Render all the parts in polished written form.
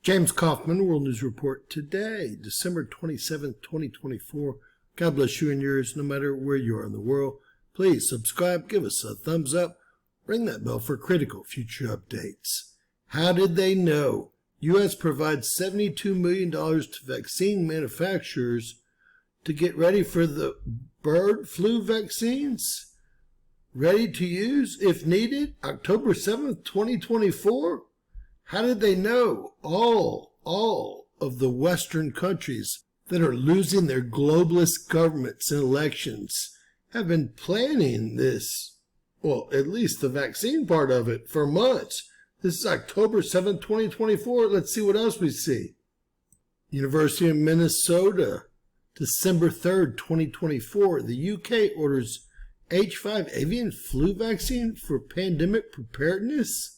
James Kaufman, World News Report today, December 27th, 2024. God bless you and yours, no matter where you are in the world. Please subscribe, give us a thumbs up, ring that bell for critical future updates. How did they know? U.S. provides $72 million to vaccine manufacturers to get ready for the bird flu vaccines. Ready to use if needed, October 7th, 2024. How did they know? All of the Western countries that are losing their globalist governments in elections have been planning this, well, at least the vaccine part of it, for months. This is October 7th, 2024. Let's see what else we see. University of Minnesota, December 3rd, 2024. The UK orders H5 avian flu vaccine for pandemic preparedness.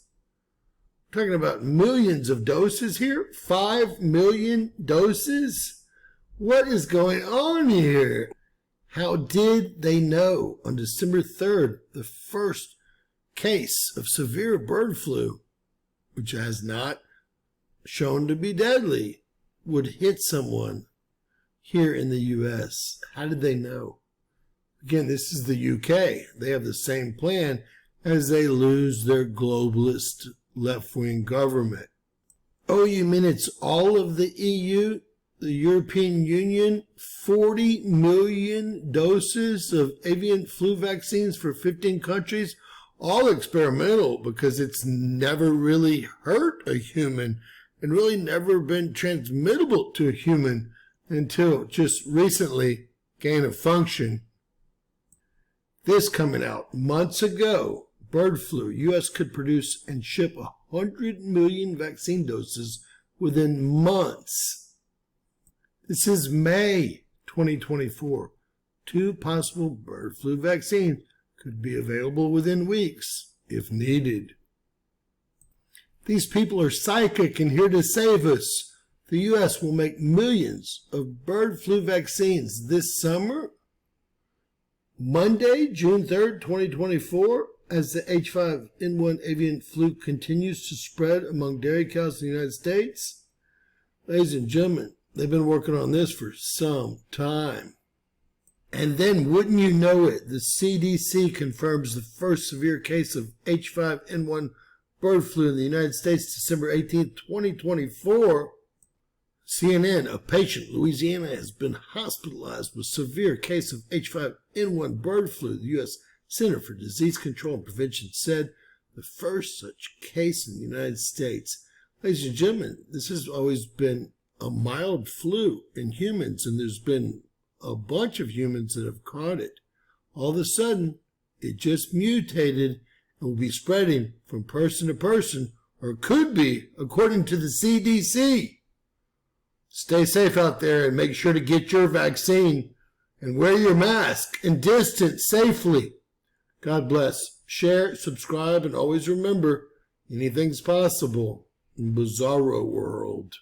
Talking about millions of doses here. 5 million doses? What is going on here? How did they know on December 3rd, the first case of severe bird flu, which has not shown to be deadly, would hit someone here in the U.S.? How did they know? Again, this is the UK. They have the same plan as they lose their globalist left-wing government. Oh, you mean it's all of the EU, the European Union? 40 million doses of avian flu vaccines for 15 countries, all experimental because it's never really hurt a human and really never been transmittable to a human until just recently, gain of function. This coming out months ago. Bird flu. U.S. could produce and ship 100 million vaccine doses within months. This is May 2024. 2 possible bird flu vaccines could be available within weeks if needed. These people are psychic and here to save us. The U.S. will make millions of bird flu vaccines this summer. Monday, June 3rd, 2024. As the H5N1 avian flu continues to spread among dairy cows in the United States. Ladies and gentlemen, they've been working on this for some time. And then, wouldn't you know it, the CDC confirms the first severe case of H5N1 bird flu in the United States, December 18th, 2024. CNN, a patient in Louisiana has been hospitalized with severe case of H5N1 bird flu. The U.S. Center for Disease Control and Prevention said the first such case in the United States. Ladies and gentlemen, this has always been a mild flu in humans, and there's been a bunch of humans that have caught it. All of a sudden, it just mutated and will be spreading from person to person, or could be, according to the CDC. Stay safe out there and make sure to get your vaccine and wear your mask and distance safely. God bless. Share, subscribe, and always remember, anything's possible in Bizarro World.